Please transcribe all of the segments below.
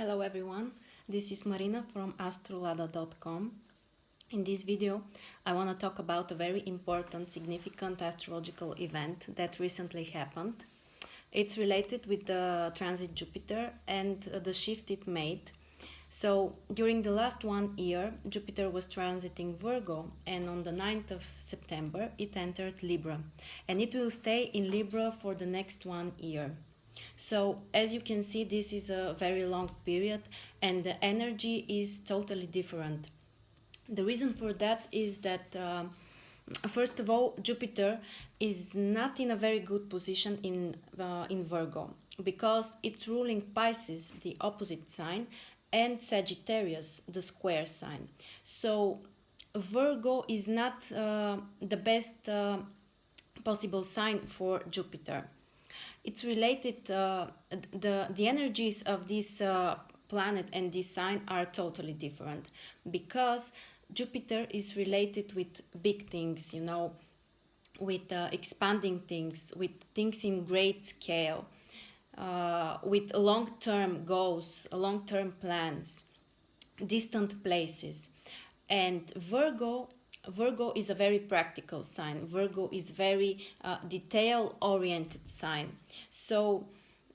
Hello everyone, this is Marina from astrolada.com. In this video, I want to talk about a very important, significant astrological event that recently happened. It's related with the transit Jupiter and the shift it made. So, during the last 1 year, Jupiter was transiting Virgo, and on the 9th of September, it entered Libra, and it will stay in Libra for the next 1 year. So as you can see, this is a very long period and the energy is totally different. The reason for that is that first of all, Jupiter is not in a very good position in Virgo, because it's ruling Pisces, the opposite sign, and Sagittarius, the square sign. So Virgo is not the best possible sign for Jupiter. It's related, the energies of this planet and this sign are totally different, because Jupiter is related with big things, with expanding things, with things in great scale, with long-term goals, long-term plans, distant places. And Virgo is a very practical sign. Virgo is very detail-oriented sign. So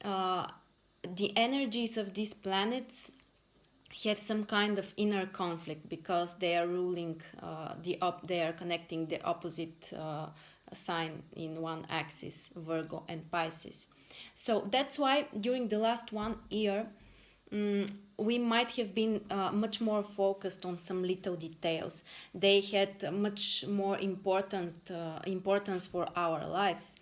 the energies of these planets have some kind of inner conflict, because they are ruling they are connecting the opposite sign in one axis, Virgo and Pisces. So that's why during the last 1 year we might have been much more focused on some little details. They had much more importance for our lives.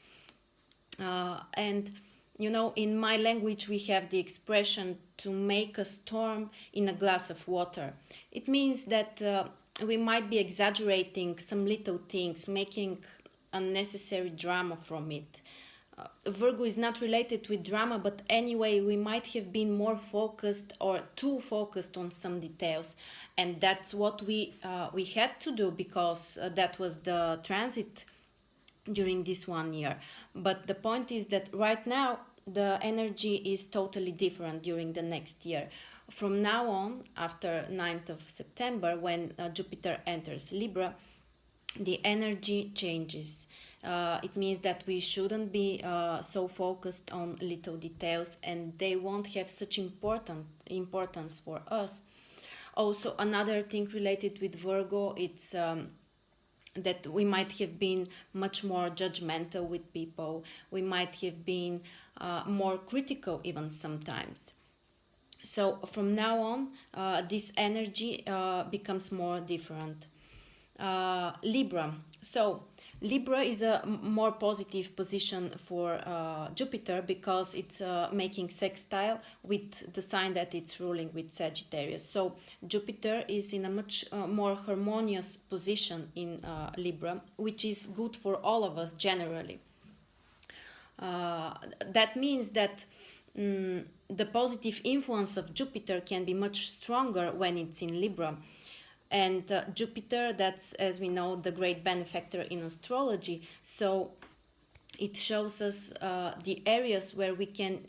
And in my language we have the expression to make a storm in a glass of water. It means that we might be exaggerating some little things, making unnecessary drama from it. Virgo is not related with drama, but anyway, we might have been more focused or too focused on some details, and that's what we had to do, because that was the transit during this 1 year. But the point is that right now the energy is totally different during the next year. From now on, after 9th of September, when Jupiter enters Libra, the energy changes. It means that we shouldn't be so focused on little details, and they won't have such importance for us. Also, another thing related with Virgo, it's that we might have been much more judgmental with people. We might have been more critical even sometimes. So from now on, this energy becomes more different. Libra. So Libra is a more positive position for Jupiter, because it's making sextile with the sign that it's ruling, with Sagittarius. So Jupiter is in a much more harmonious position in Libra, which is good for all of us generally. That means that the positive influence of Jupiter can be much stronger when it's in Libra. And Jupiter, that's, as we know, the great benefactor in astrology. So it shows us the areas where we can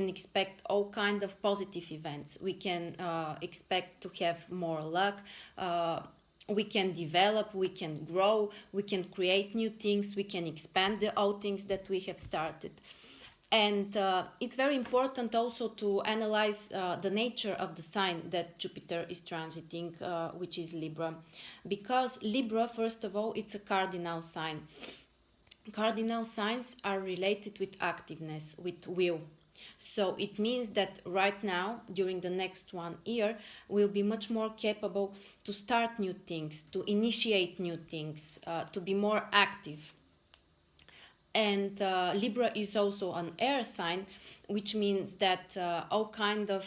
expect all kind of positive events. We can expect to have more luck. We can develop, we can grow, we can create new things, we can expand the old things that we have started. And it's very important also to analyze the nature of the sign that Jupiter is transiting, which is Libra. Because Libra, first of all, it's a cardinal sign. Cardinal signs are related with activeness, with will. So it means that right now, during the next 1 year, we'll be much more capable to start new things, to initiate new things, to be more active. And Libra is also an air sign, which means that all kind of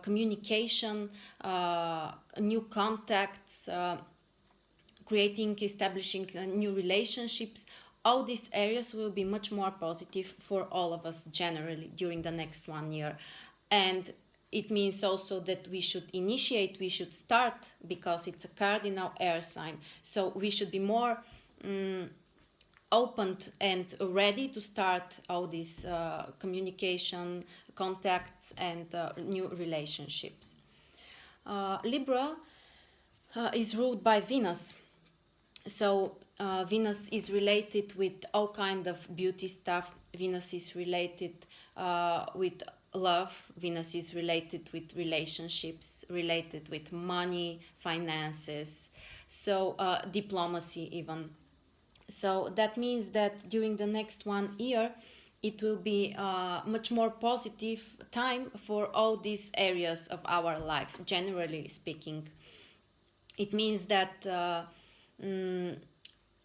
communication, new contacts, establishing new relationships, all these areas will be much more positive for all of us generally during the next 1 year. And it means also that we should initiate, we should start, because it's a cardinal air sign. So we should be more opened and ready to start all these communication, contacts, and new relationships. Libra is ruled by Venus. So Venus is related with all kind of beauty stuff. Venus is related with love. Venus is related with relationships, related with money, finances, so diplomacy even. So that means that during the next 1 year, it will be a much more positive time for all these areas of our life, generally speaking. It means that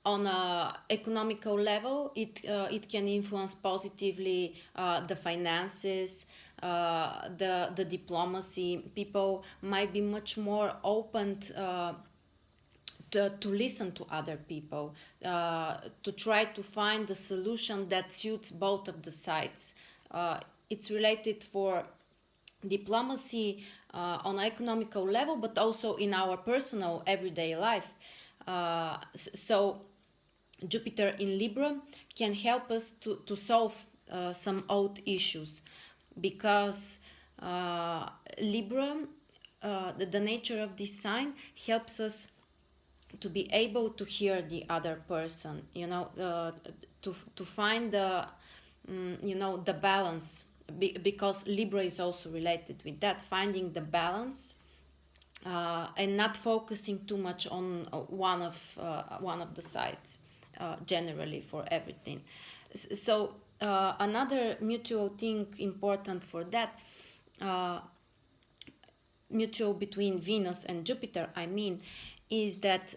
on a economical level, it can influence positively the finances, the diplomacy. People might be much more open to listen to other people, to try to find a solution that suits both of the sides. It's related for diplomacy on an economical level, but also in our personal everyday life. So Jupiter in Libra can help us to solve some old issues, because Libra, the nature of this sign, helps us to be able to hear the other person, to find the the balance, because Libra is also related with that, finding the balance, and not focusing too much on one of the sides, generally for everything. So another mutual thing important for that, mutual between Venus and Jupiter, I mean, is that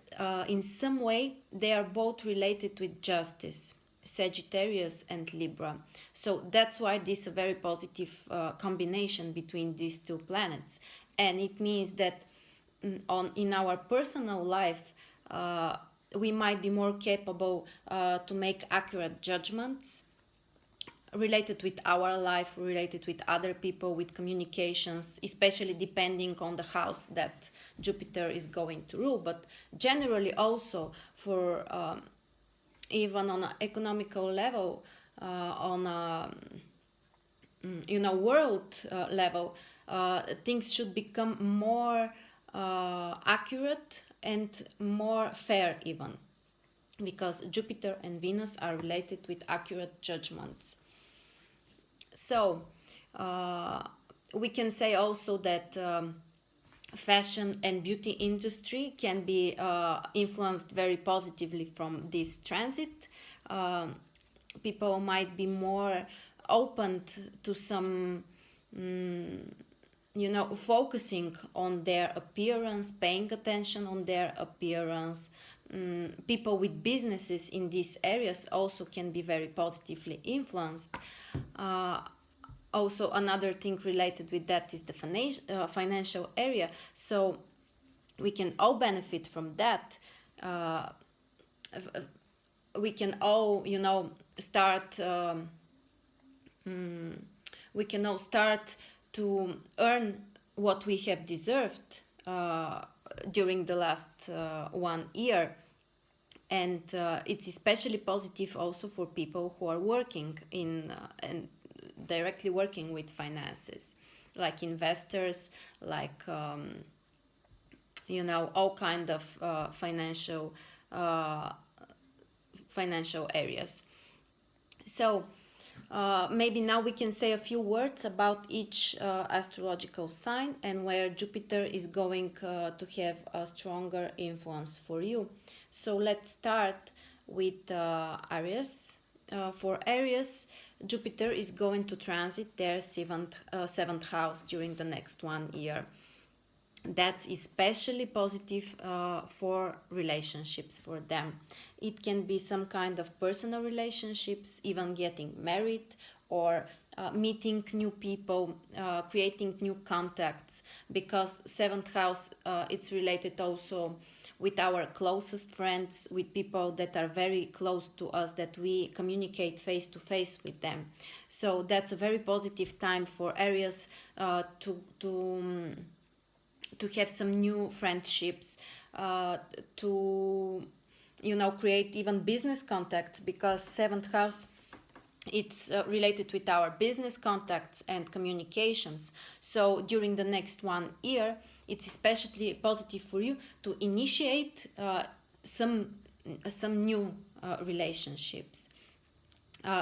in some way they are both related with justice, Sagittarius and Libra. So that's why this is a very positive combination between these two planets. And it means that in our personal life, we might be more capable to make accurate judgments related with our life, related with other people, with communications, especially depending on the house that Jupiter is going to rule. But generally also for even on an economical level, on a world level, things should become more accurate and more fair even, because Jupiter and Venus are related with accurate judgments. So we can say also that fashion and beauty industry can be influenced very positively from this transit. People might be more open to some focusing on their appearance, paying attention on their appearance. People with businesses in these areas also can be very positively influenced. Also, another thing related with that is the financial area. So we can all benefit from that. We can all, start. We can all start to earn what we have deserved during the last 1 year. And it's especially positive also for people who are working in and directly working with finances, like investors, like all kind of financial areas. So maybe now we can say a few words about each astrological sign and where Jupiter is going to have a stronger influence for you. So let's start with Aries. For Aries, Jupiter is going to transit their seventh house during the next 1 year. That's especially positive for relationships for them. It can be some kind of personal relationships, even getting married, or meeting new people, creating new contacts, because seventh house, it's related also with our closest friends, with people that are very close to us, that we communicate face to face with them. So that's a very positive time for Aries to have some new friendships, to create even business contacts, because seventh house, it's related with our business contacts and communications. So during the next 1 year, it's especially positive for you to initiate some new relationships.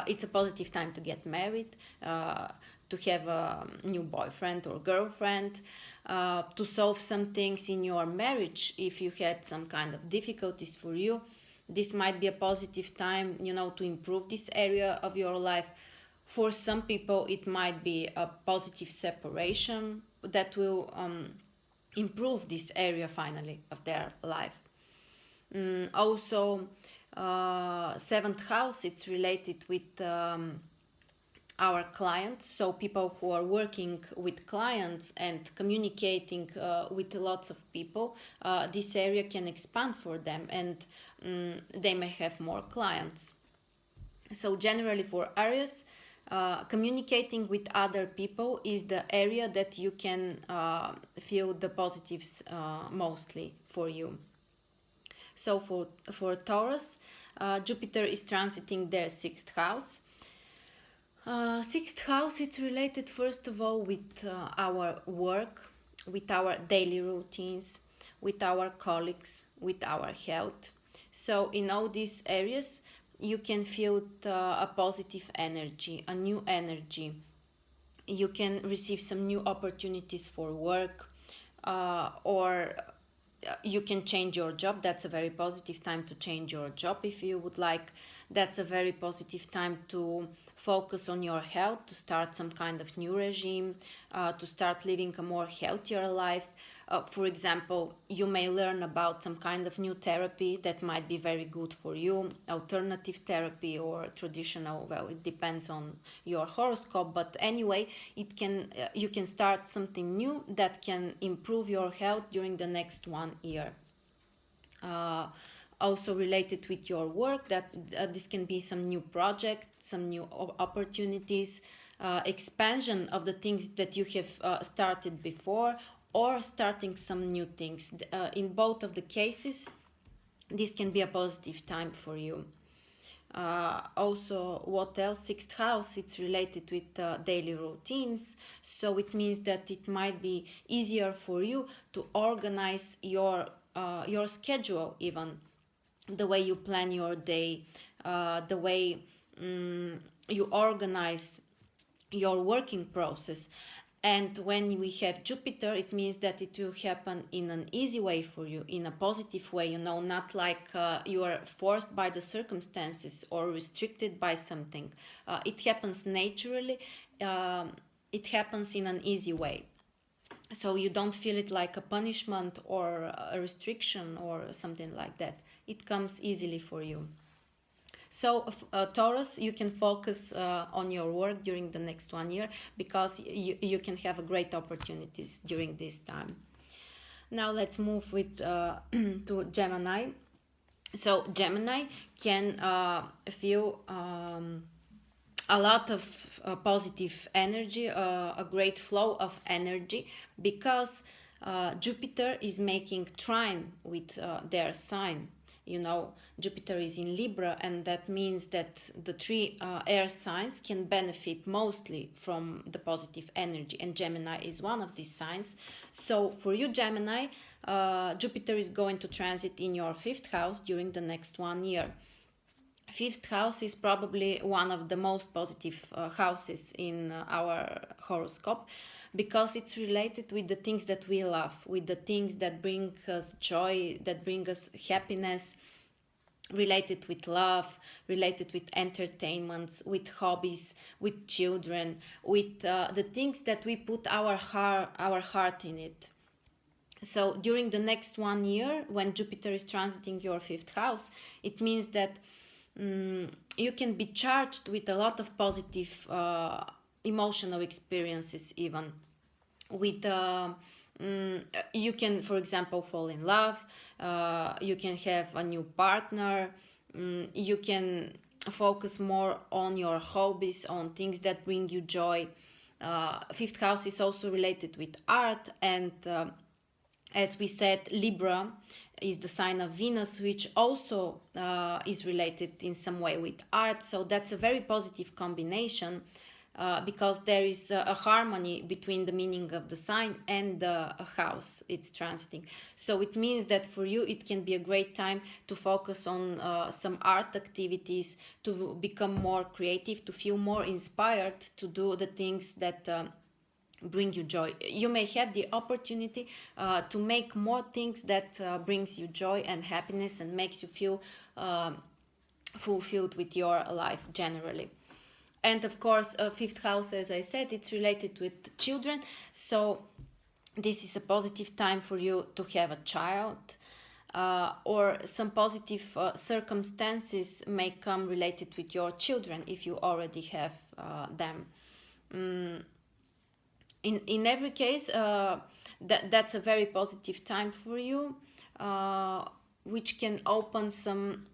It's a positive time to get married, to have a new boyfriend or girlfriend, to solve some things in your marriage if you had some kind of difficulties for you. This might be a positive time, to improve this area of your life. For some people, it might be a positive separation that will improve this area finally of their life. Also, seventh house, it's related with our clients, so people who are working with clients and communicating with lots of people, this area can expand for them, and they may have more clients. So generally for Aries, communicating with other people is the area that you can feel the positives mostly for you. So for Taurus, Jupiter is transiting their sixth house. Sixth house, it's related first of all with our work, with our daily routines, with our colleagues, with our health. So in all these areas, you can feel a positive energy, a new energy. You can receive some new opportunities for work, or you can change your job. That's a very positive time to change your job if you would like. That's a very positive time to focus on your health, to start some kind of new regime, to start living a more healthier life. For example, you may learn about some kind of new therapy that might be very good for you, alternative therapy or traditional. Well, it depends on your horoscope, but anyway, you can start something new that can improve your health during the next 1 year. Also related with your work, that this can be some new project, some new opportunities, expansion of the things that you have started before, or starting some new things. In both of the cases, this can be a positive time for you. Also, what else? Sixth house, it's related with daily routines, so it means that it might be easier for you to organize your schedule, even the way you plan your day, the way you organize your working process. And when we have Jupiter, it means that it will happen in an easy way for you, in a positive way, not like you are forced by the circumstances or restricted by something. It happens naturally, it happens in an easy way. So you don't feel it like a punishment or a restriction or something like that. It comes easily for you. So Taurus, you can focus on your work during the next 1 year, because you can have great opportunities during this time. Now let's move with to Gemini. So Gemini can feel a lot of positive energy, a great flow of energy, because Jupiter is making trine with their sign. Jupiter is in Libra, and that means that the three air signs can benefit mostly from the positive energy, and Gemini is one of these signs. So for you, Gemini, Jupiter is going to transit in your fifth house during the next 1 year. Fifth house is probably one of the most positive houses in our horoscope, because it's related with the things that we love, with the things that bring us joy, that bring us happiness, related with love, related with entertainments, with hobbies, with children, with the things that we put our heart in it. So during the next 1 year, when Jupiter is transiting your fifth house, it means that you can be charged with a lot of positive emotional experiences, even with you can, for example, fall in love, you can have a new partner, you can focus more on your hobbies, on things that bring you joy. Fifth house is also related with art, and As we said, Libra is the sign of Venus, which also is related in some way with art. So that's a very positive combination, because there is a harmony between the meaning of the sign and the house it's transiting. So it means that for you it can be a great time to focus on some art activities, to become more creative, to feel more inspired to do the things that bring you joy. You may have the opportunity to make more things that brings you joy and happiness and makes you feel fulfilled with your life generally. And of course, fifth house, as I said, it's related with children. So this is a positive time for you to have a child, or some positive circumstances may come related with your children if you already have them. In every case, that's a very positive time for you, which can open some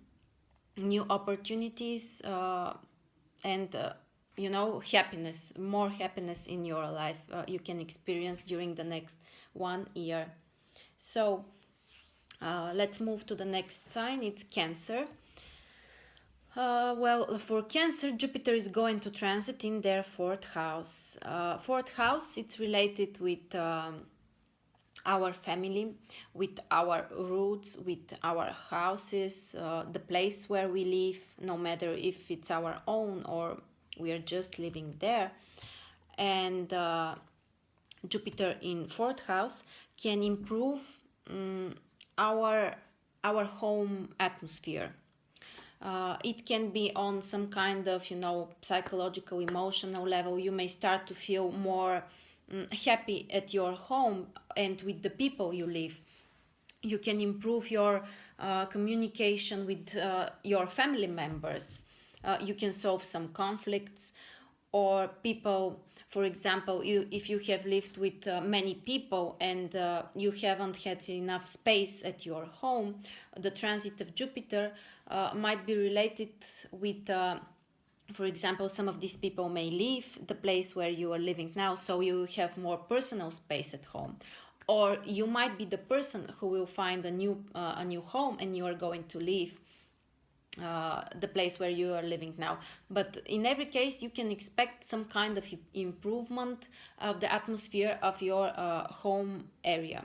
new opportunities, and happiness, more happiness in your life you can experience during the next 1 year. So let's move to the next sign. It's Cancer. Well, for Cancer, Jupiter is going to transit in their fourth house. Fourth house, it's related with our family, with our roots, with our houses, the place where we live, no matter if it's our own or we are just living there. And Jupiter in fourth house can improve our home atmosphere. It can be on some kind of psychological, emotional level. You may start to feel more happy at your home and with the people you live. You can improve your communication with your family members. You can solve some conflicts, or people, for example, if you have lived with many people and you haven't had enough space at your home, the transit of Jupiter might be related with for example, some of these people may leave the place where you are living now, so you have more personal space at home. Or you might be the person who will find a new home, and you are going to leave the place where you are living now. But in every case, you can expect some kind of improvement of the atmosphere of your home area.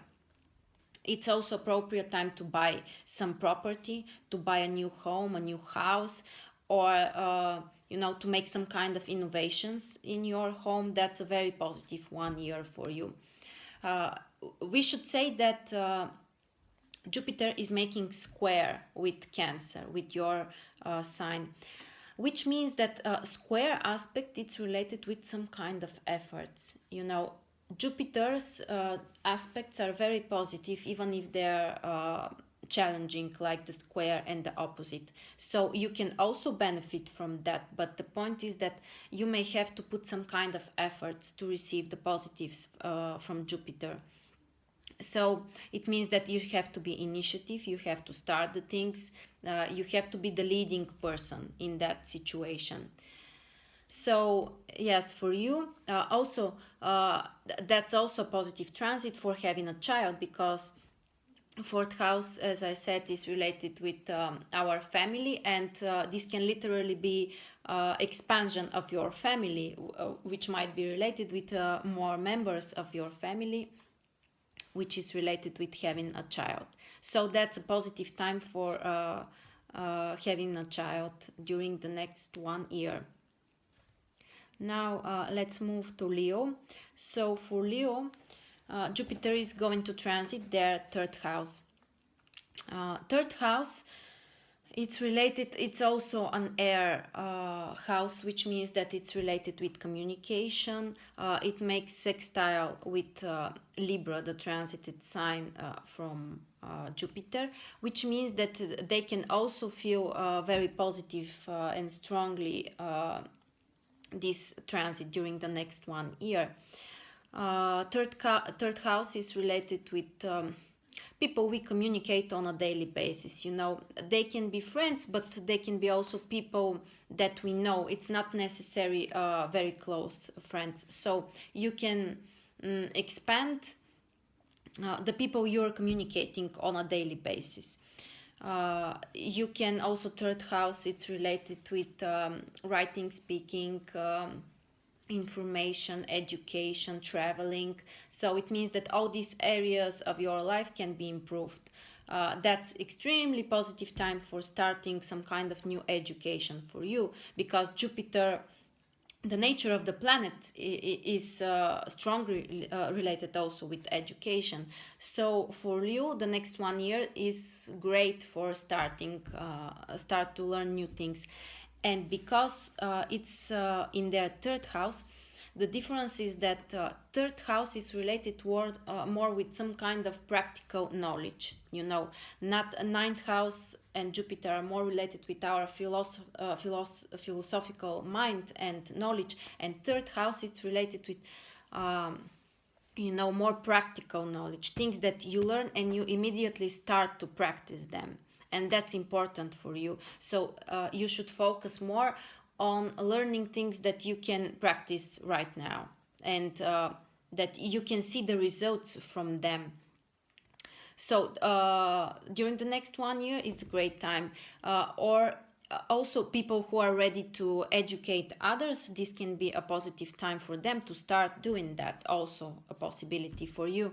It's also appropriate time to buy some property, to buy a new home, a new house, or to make some kind of innovations in your home. That's a very positive 1 year for you. We should say that Jupiter is making square with Cancer, with your sign, which means that square aspect, it's related with some kind of efforts. Jupiter's aspects are very positive, even if they're challenging, like the square and the opposite. So you can also benefit from that, but the point is that you may have to put some kind of efforts to receive the positives from Jupiter. So it means that you have to be initiative, you have to start the things, you have to be the leading person in that situation. So yes, for you, also that's also a positive transit for having a child, because fourth house, as I said, is related with our family, and this can literally be expansion of your family, which might be related with more members of your family, which is related with having a child. So that's a positive time for having a child during the next 1 year. Now let's move to Leo. So for Leo, Jupiter is going to transit their third house. Third house, it's related, it's also an air house, which means that it's related with communication. It makes sextile with Libra, the transited sign from Jupiter, which means that they can also feel very positive and strongly this transit during the next 1 year. Third house is related with people we communicate on a daily basis. They can be friends, but they can be also people that we know. It's not necessary very close friends. So you can expand the people you're communicating on a daily basis. You can also, third house, it's related with writing, speaking, information, education, traveling. So it means that all these areas of your life can be improved. That's extremely positive time for starting some kind of new education for you, because Jupiter, the nature of the planet, is strongly related also with education. So for you, the next 1 year is great for start to learn new things. And because it's in their third house, the difference is that third house is related toward more with some kind of practical knowledge. Not a ninth house and Jupiter are more related with our philosophical mind and knowledge, and third house is related with more practical knowledge, things that you learn and you immediately start to practice them, and that's important for you. So you should focus more on learning things that you can practice right now, and that you can see the results from them. So during the next 1 year, it's a great time. Or also people who are ready to educate others, this can be a positive time for them to start doing that, also a possibility for you.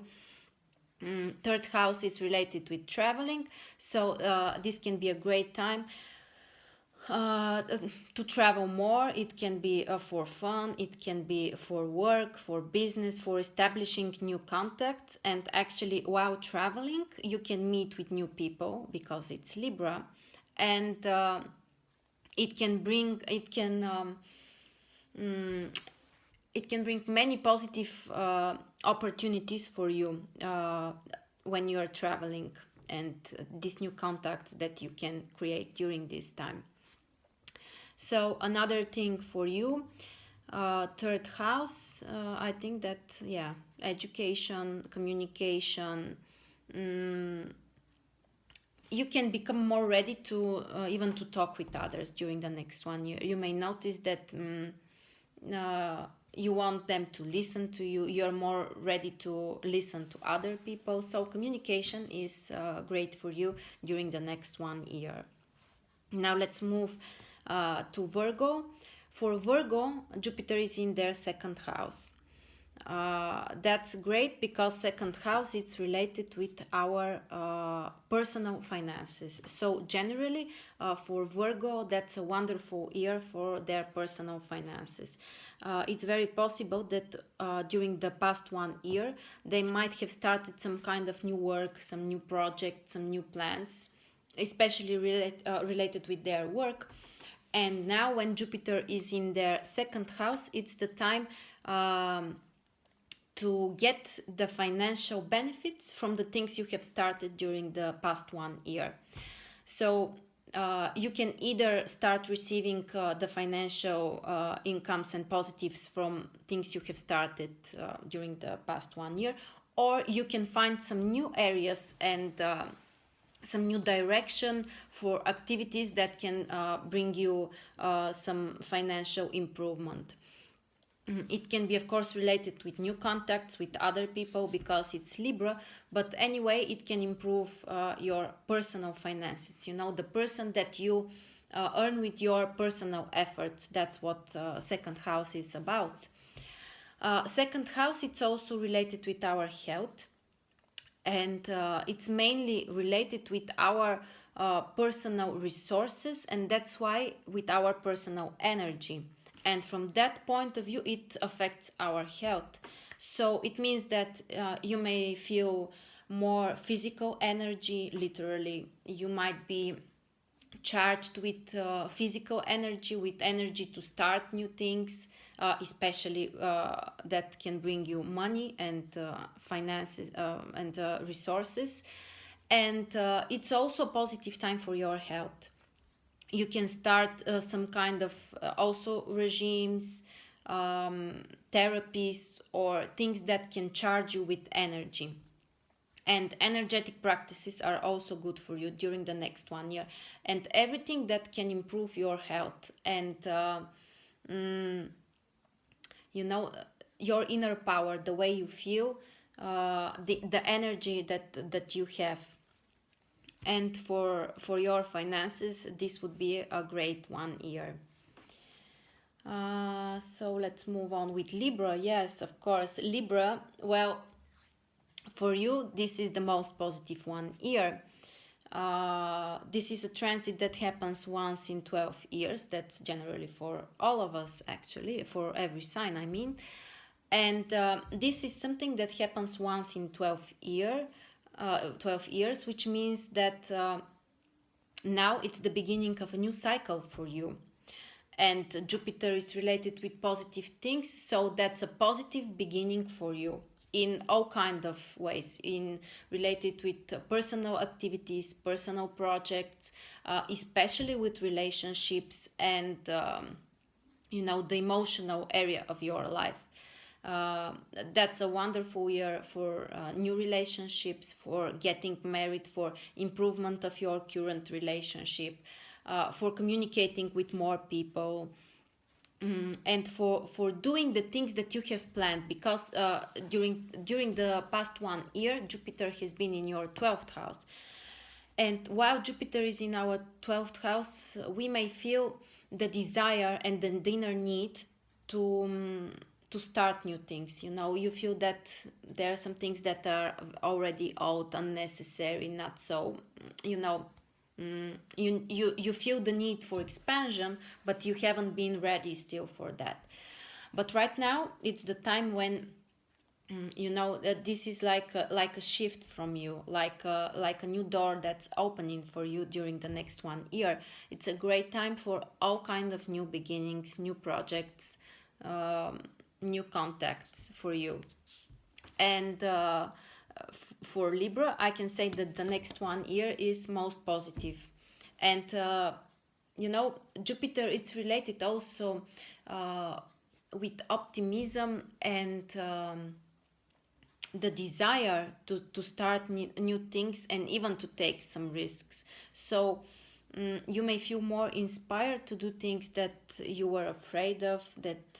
Third house is related with traveling, so this can be a great time to travel more. It can be for fun, it can be for work, for business, for establishing new contacts. And actually, while traveling, you can meet with new people because it's Libra, and it can bring many positive opportunities for you when you are traveling, and these new contacts that you can create during this time. So another thing for you, third house, I think that, education, communication, you can become more ready to even to talk with others during the next 1 year. You may notice that you want them to listen to you. You're more ready to listen to other people. So communication is great for you during the next 1 year. Now let's move to Virgo. For Virgo, Jupiter is in their second house. That's great because second house is related with our personal finances. So generally, for Virgo, that's a wonderful year for their personal finances. It's very possible that during the past 1 year, they might have started some kind of new work, some new project, some new plans, especially related with their work. And now when Jupiter is in their second house, it's the time to get the financial benefits from the things you have started during the past 1 year. So you can either start receiving the financial incomes and positives from things you have started during the past 1 year, or you can find some new areas and some new direction for activities that can bring you some financial improvement. It can be, of course, related with new contacts with other people because it's Libra, but anyway, it can improve your personal finances. The person that you earn with your personal efforts. That's what second house is about. Second house, it's also related with our health, and it's mainly related with our personal resources, and that's why with our personal energy. And from that point of view, it affects our health. So it means that you may feel more physical energy, literally. You might be charged with physical energy, with energy to start new things, especially that can bring you money and finances and resources. And it's also a positive time for your health. You can start some kind of also regimes, therapies, or things that can charge you with energy. And energetic practices are also good for you during the next 1 year. And everything that can improve your health and, your inner power, the way you feel, the energy that you have. And for your finances, this would be a great 1 year. So let's move on with Libra. Yes, of course, Libra. Well, for you, this is the most positive 1 year. This is a transit that happens once in 12 years. That's generally for all of us, actually, for every sign, I mean. And this is something that happens once in 12 years, which means that now it's the beginning of a new cycle for you. And Jupiter is related with positive things, so that's a positive beginning for you in all kind of ways, in related with personal activities, personal projects, especially with relationships and you know, the emotional area of your life. That's a wonderful year for new relationships, for getting married, for improvement of your current relationship, for communicating with more people, and for doing the things that you have planned, because during the past 1 year, Jupiter has been in your 12th house. And while Jupiter is in our 12th house, we may feel the desire and the inner need to start new things. You know, you feel that there are some things that are already old, unnecessary, not so, you know, you feel the need for expansion, but you haven't been ready still for that. But right now, it's the time when you know that this is like a shift from you, like a new door that's opening for you during the next 1 year. It's a great time for all kind of new beginnings, new projects, new contacts for you. And for Libra, I can say that the next 1 year is most positive. And you know, Jupiter, it's related also with optimism and the desire to start new things and even to take some risks. So you may feel more inspired to do things that you were afraid of, that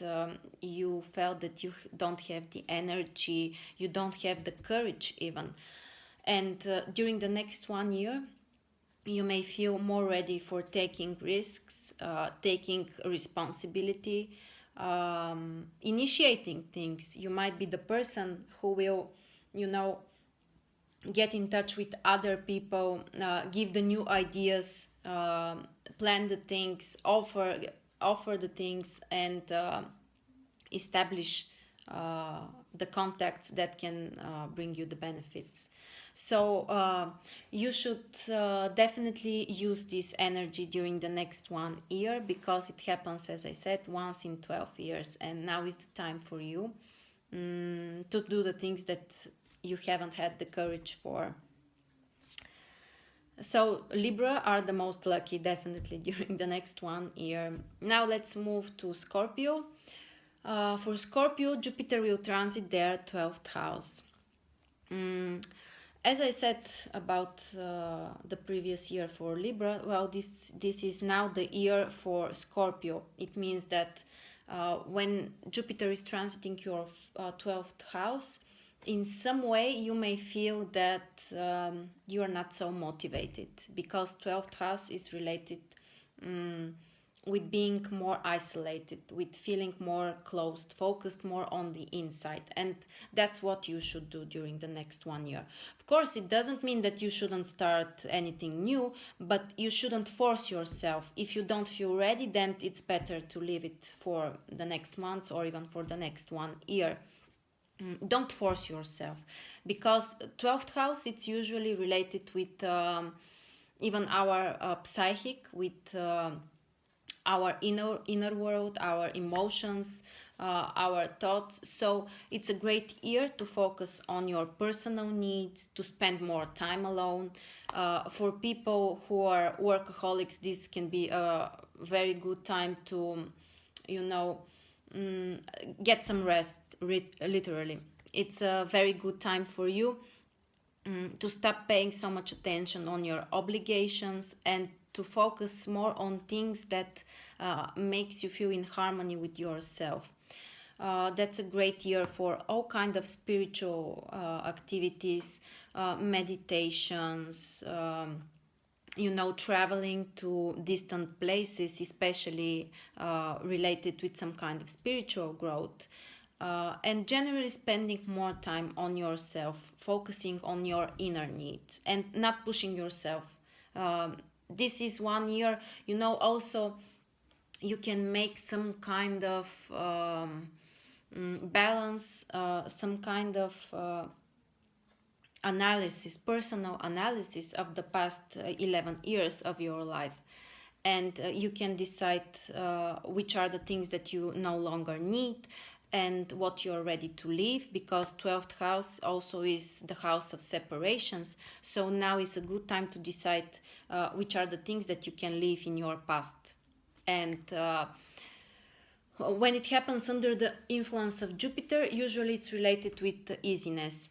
you felt that you don't have the energy, you don't have the courage even. And during the next 1 year, you may feel more ready for taking risks, taking responsibility, initiating things. You might be the person who will, you know, get in touch with other people, give the new ideas, plan the things, offer the things, and establish the contacts that can bring you the benefits. So you should definitely use this energy during the next 1 year, because it happens, as I said, once in 12 years, and now is the time for you to do the things that you haven't had the courage for. So Libra are the most lucky, definitely, during the next 1 year. Now let's move to Scorpio. For Scorpio, Jupiter will transit their 12th house. As I said about the previous year for Libra, well, this is now the year for Scorpio. It means that when Jupiter is transiting your 12th house, in some way you may feel that you are not so motivated, because 12th house is related with being more isolated, with feeling more closed, focused more on the inside. And that's what you should do during the next 1 year. Of course, it doesn't mean that you shouldn't start anything new, but you shouldn't force yourself. If you don't feel ready, then it's better to leave it for the next months or even for the next 1 year. Don't force yourself, because 12th house, it's usually related with even our psychic, with our inner world, our emotions, our thoughts. So it's a great year to focus on your personal needs, to spend more time alone. For people who are workaholics, this can be a very good time to, you know, get some rest, literally. It's a very good time for you to stop paying so much attention on your obligations and to focus more on things that makes you feel in harmony with yourself. That's a great year for all kind of spiritual activities, meditations, traveling to distant places, especially related with some kind of spiritual growth. And generally spending more time on yourself, focusing on your inner needs and not pushing yourself. This is one year, also you can make some kind of balance, some kind of analysis, personal analysis of the past 11 years of your life. And you can decide which are the things that you no longer need and what you're ready to leave, because 12th house also is the house of separations. So now is a good time to decide which are the things that you can leave in your past. And when it happens under the influence of Jupiter, usually it's related with easiness.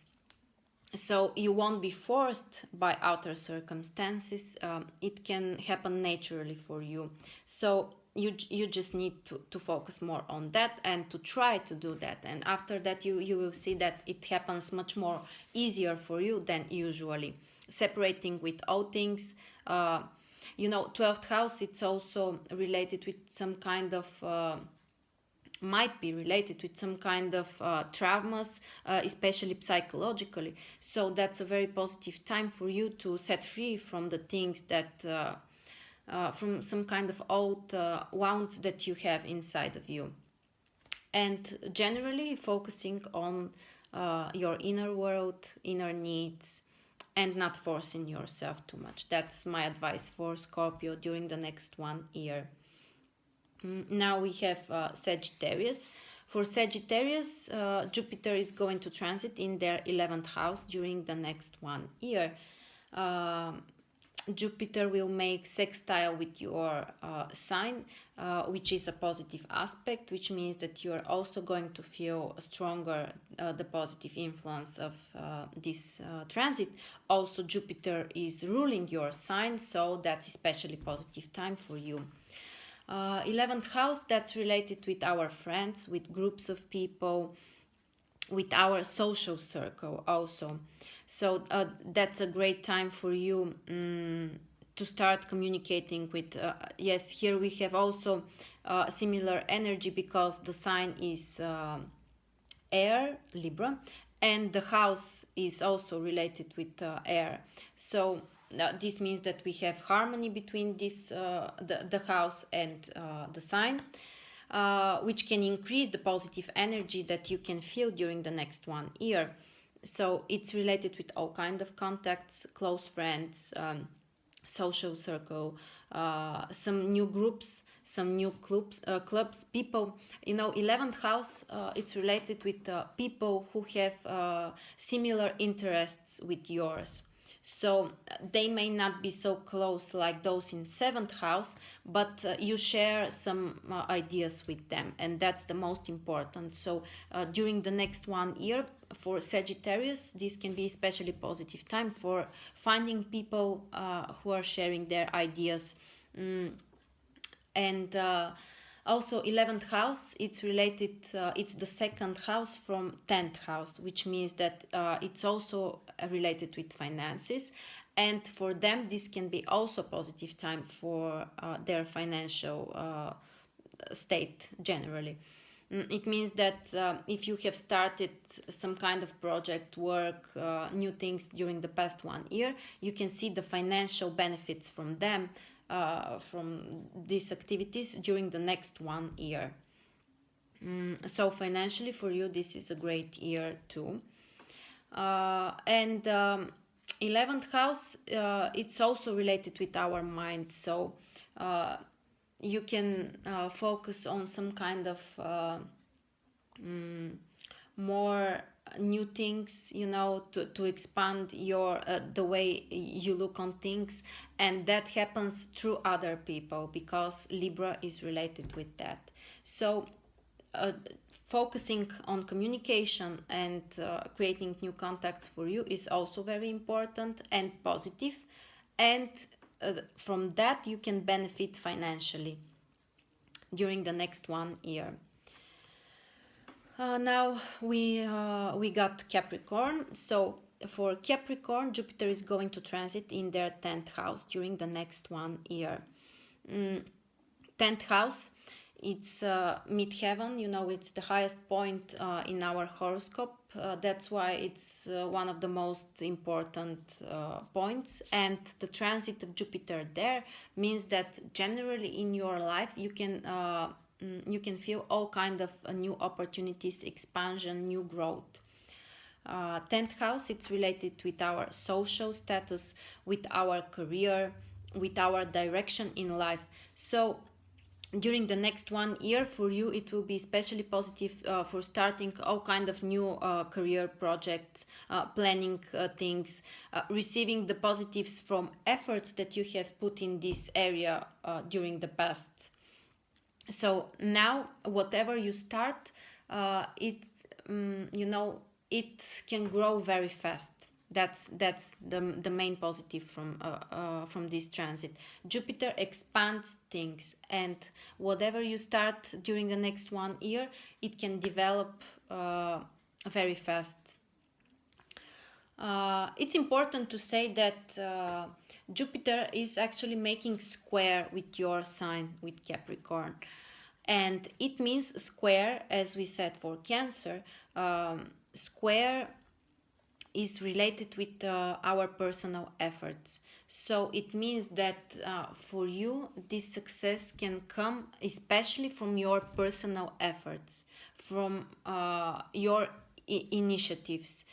So you won't be forced by outer circumstances. It can happen naturally for you. So you just need to focus more on that and to try to do that. And after that, you will see that it happens much more easier for you than usually. Separating with all things. 12th house, it's also related with some kind of... might be related with some kind of traumas, especially psychologically. So that's a very positive time for you to set free from the things that, from some kind of old wounds that you have inside of you. And generally focusing on your inner world, inner needs, and not forcing yourself too much. That's my advice for Scorpio during the next 1 year. Now we have Sagittarius. For Sagittarius, Jupiter is going to transit in their 11th house during the next 1 year. Jupiter will make sextile with your sign, which is a positive aspect, which means that you are also going to feel stronger the positive influence of this transit. Also, Jupiter is ruling your sign, so that's especially positive time for you. 11th house, that's related with our friends, with groups of people, with our social circle also. So that's a great time for you to start communicating with. Yes, here we have also similar energy because the sign is air, Libra, and the house is also related with air. So this means that we have harmony between this the house and the sign, which can increase the positive energy that you can feel during the next 1 year. So it's related with all kind of contacts, close friends, social circle, some new groups, some new clubs, people. 11th house, it's related with people who have similar interests with yours. So they may not be so close like those in 7th house, but you share some ideas with them, and that's the most important. So during the next 1 year for Sagittarius, this can be especially positive time for finding people who are sharing their ideas. And also 11th house, it's related, it's the second house from 10th house, which means that it's also related with finances. And for them, this can be also positive time for their financial state generally. It means that if you have started some kind of project, work, new things during the past 1 year, you can see the financial benefits from them, from these activities during the next 1 year. So financially for you, this is a great year too. And 11th house, it's also related with our mind. So you can focus on some kind of more new things, to expand your the way you look on things, and that happens through other people because Libra is related with that. So focusing on communication and creating new contacts for you is also very important and positive, and from that you can benefit financially during the next 1 year. Now we got Capricorn. So for Capricorn, Jupiter is going to transit in their 10th house during the next 1 year. 10th house, it's mid-heaven, you know, it's the highest point in our horoscope. That's why it's one of the most important points. And the transit of Jupiter there means that generally in your life you can feel all kind of new opportunities, expansion, new growth. 10th house, it's related with our social status, with our career, with our direction in life. So during the next 1 year for you, it will be especially positive for starting all kind of new career projects, planning things, receiving the positives from efforts that you have put in this area during the past. So now whatever you start, you know, it can grow very fast. That's the main positive from this transit. Jupiter expands things, and whatever you start during the next 1 year, it can develop very fast. It's important to say that Jupiter is actually making square with your sign, with Capricorn. And it means square, as we said for Cancer, square is related with our personal efforts. So it means that for you, this success can come especially from your personal efforts, from your initiatives.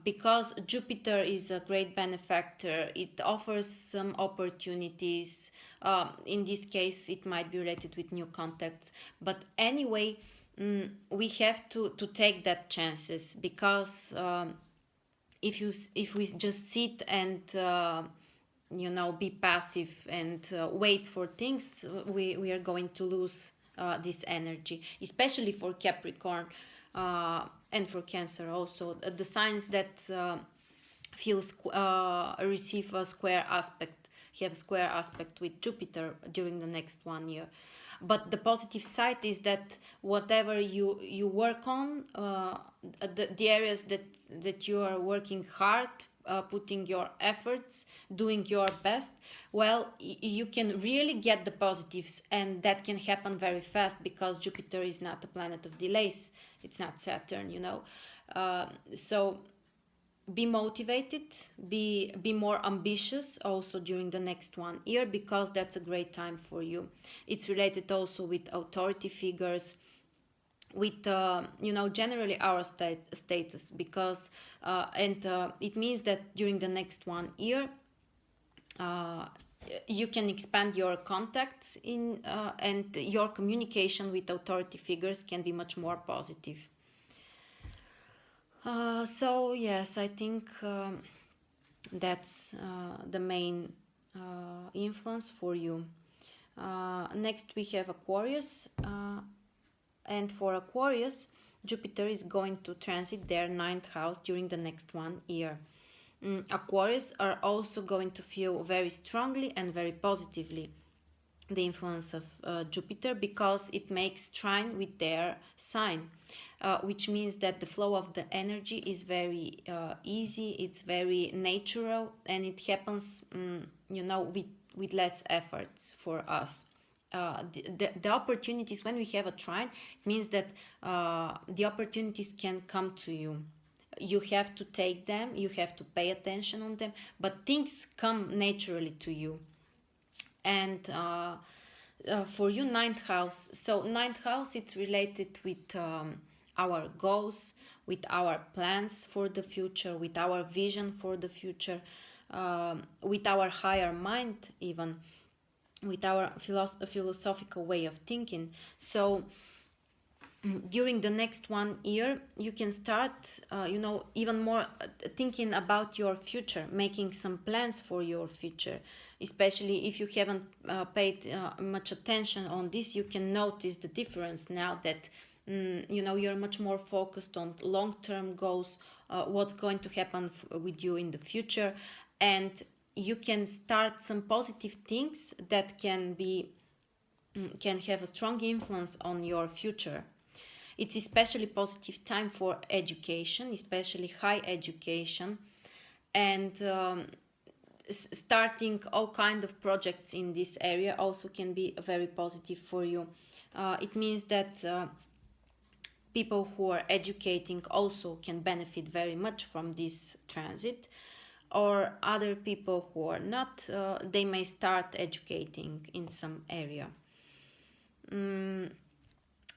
Because Jupiter is a great benefactor, it offers some opportunities. In this case, it might be related with new contacts. But anyway, we have to take that chances, because if we just sit and you know, be passive and wait for things, we are going to lose this energy, especially for Capricorn and for Cancer also. The signs that receive a square aspect, have a square aspect with Jupiter during the next 1 year. But the positive side is that whatever you work on, the areas that you are working hard, putting your efforts, doing your best, well, you can really get the positives, and that can happen very fast, because Jupiter is not a planet of delays. It's not Saturn, you know. So be motivated, be more ambitious also during the next 1 year, because that's a great time for you. It's related also with authority figures, with you know, generally our status, because it means that during the next 1 year you can expand your contacts in and your communication with authority figures can be much more positive. So yes, I think that's the main influence for you. Next we have Aquarius, and for Aquarius, Jupiter is going to transit their 9th house during the next 1 year. Aquarius are also going to feel very strongly and very positively the influence of Jupiter, because it makes trine with their sign, which means that the flow of the energy is very easy, it's very natural, and it happens you know, with less efforts for us. The opportunities, when we have a trine, it means that the opportunities can come to you. You have to take them, you have to pay attention on them, but things come naturally to you. And for you, 9th house. So 9th house, it's related with our goals, with our plans for the future, with our vision for the future, with our higher mind, even with our philosophical way of thinking. So during the next 1 year, you can start, you know, even more thinking about your future, making some plans for your future. Especially if you haven't paid much attention on this, you can notice the difference now that you know, you're much more focused on long-term goals, what's going to happen with you in the future, and you can start some positive things that can have a strong influence on your future. It's especially positive time for education, especially high education, and starting all kind of projects in this area also can be very positive for you. It means that people who are educating also can benefit very much from this transit, or other people who are not, they may start educating in some area.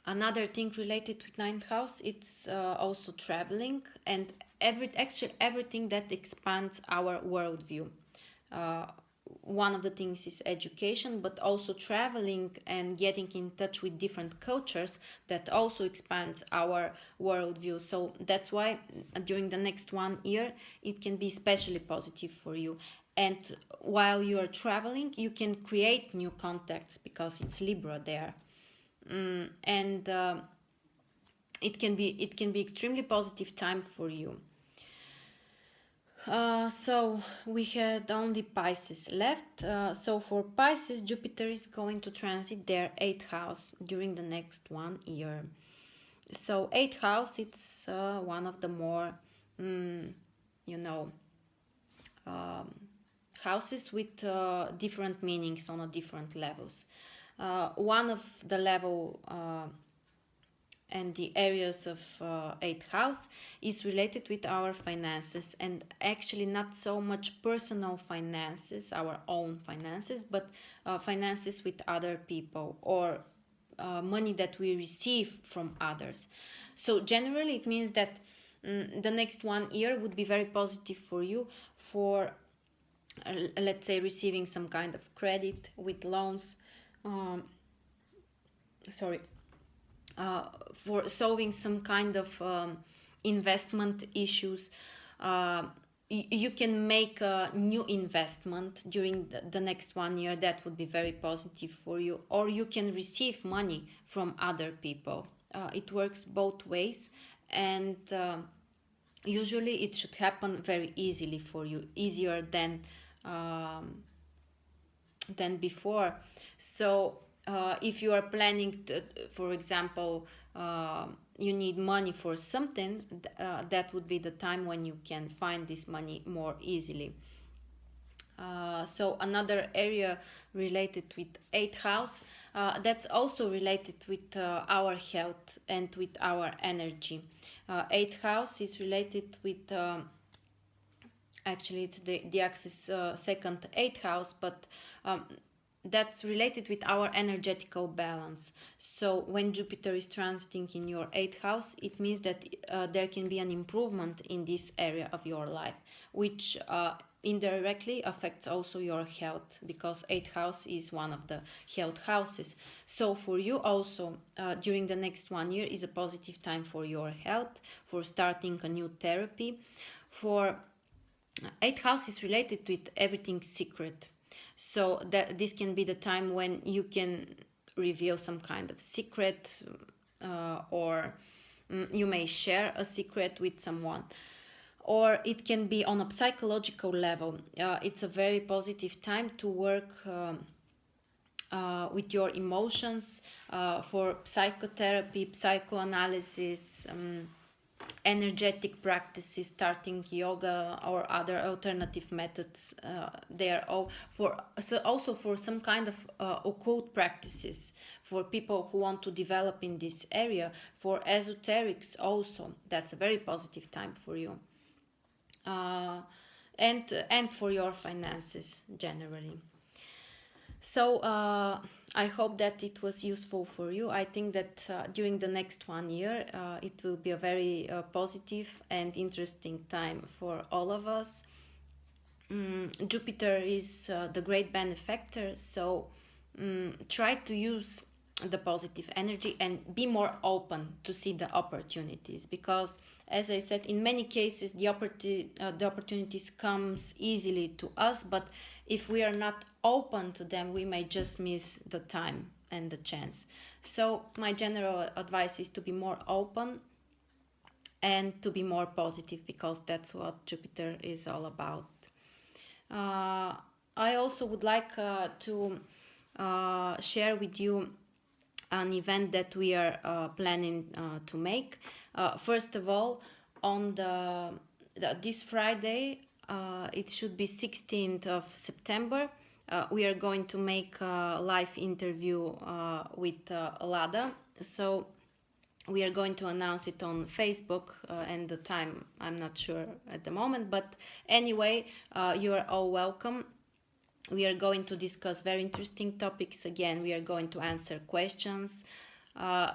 Another thing related with ninth house, it's also traveling and everything that expands our worldview. One of the things is education, but also traveling and getting in touch with different cultures that also expands our worldview. So that's why during the next 1 year it can be especially positive for you. And while you are traveling, you can create new contacts because it's Libra there. And it can be extremely positive time for you. So we had only Pisces left. So for Pisces, Jupiter is going to transit their 8th house during the next 1 year. So 8th house, it's one of the more, houses with different meanings on a different levels. One of the level and the areas of 8th house is related with our finances, and actually not so much personal finances, our own finances, but finances with other people, or money that we receive from others. So generally it means that the next 1 year would be very positive for you for let's say receiving some kind of credit with loans, for solving some kind of investment issues. You can make a new investment during the next 1 year. That would be very positive for you. Or you can receive money from other people. It works both ways, and usually it should happen very easily for you, easier than before. So if you are planning to, for example, you need money for something, that would be the time when you can find this money more easily. So another area related with 8th house, that's also related with our health and with our energy. 8th house is related with actually it's the axis second 8th house, but that's related with our energetical balance. So when Jupiter is transiting in your 8th house, it means that there can be an improvement in this area of your life, which indirectly affects also your health, because 8th house is one of the health houses. So for you also, during the next 1 year is a positive time for your health, for starting a new therapy. For 8th house is related with everything secret. So that this can be the time when you can reveal some kind of secret, or you may share a secret with someone. Or it can be on a psychological level. It's a very positive time to work with your emotions, for psychotherapy, psychoanalysis, energetic practices, starting yoga or other alternative methods. They are all for, so also for some kind of occult practices, for people who want to develop in this area, for esoterics also. That's a very positive time for you, and for your finances generally. So I hope that it was useful for you. I think that during the next 1 year, it will be a very positive and interesting time for all of us. Jupiter is the great benefactor, so try to use the positive energy and be more open to see the opportunities, because as I said, in many cases the opportunities comes easily to us, but if we are not open to them, we may just miss the time and the chance. So my general advice is to be more open and to be more positive, because that's what Jupiter is all about. I also would like to share with you an event that we are planning to make. First of all, on this Friday, it should be 16th of September, we are going to make a live interview with Lada. So we are going to announce it on Facebook, and the time I'm not sure at the moment, but anyway, you are all welcome. We are going to discuss very interesting topics. Again, we are going to answer questions,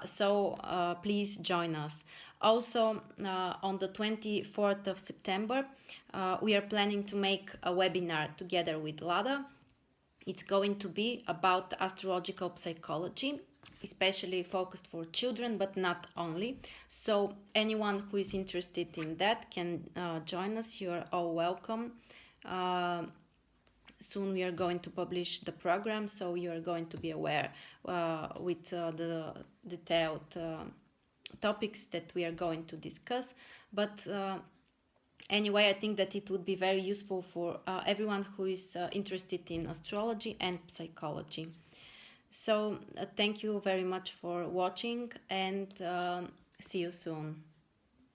so please join us. Also, on the 24th of September, we are planning to make a webinar together with Lada. It's going to be about astrological psychology, especially focused for children, but not only. So anyone who is interested in that can join us. You are all welcome. Soon we are going to publish the program, so you are going to be aware with the detailed topics that we are going to discuss. But anyway, I think that it would be very useful for everyone who is interested in astrology and psychology. So thank you very much for watching, and see you soon.